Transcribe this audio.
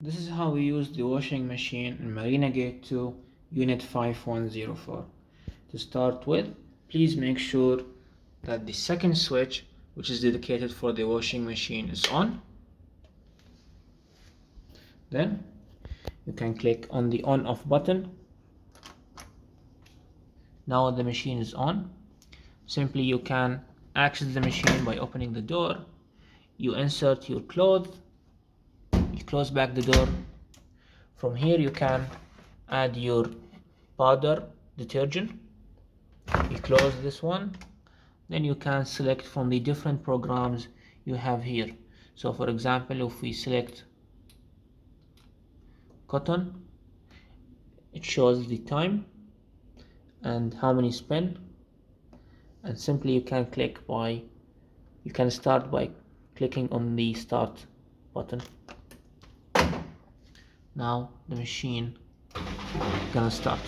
This is how we use the washing machine in Marina Gate 2 Unit 5104. To start with, please make sure that the second switch, which is dedicated for the washing machine, is on. Then you can click on the on-off button. Now the machine is on. Simply you can access the machine by opening the door. You insert your clothes, you close back the door. From here you can add your powder detergent. You close this one. Then you can select from the different programs you have here. So for example, if we select cotton, it shows the time and how many spin, and simply you can start by clicking on the start button. Now the machine gonna start.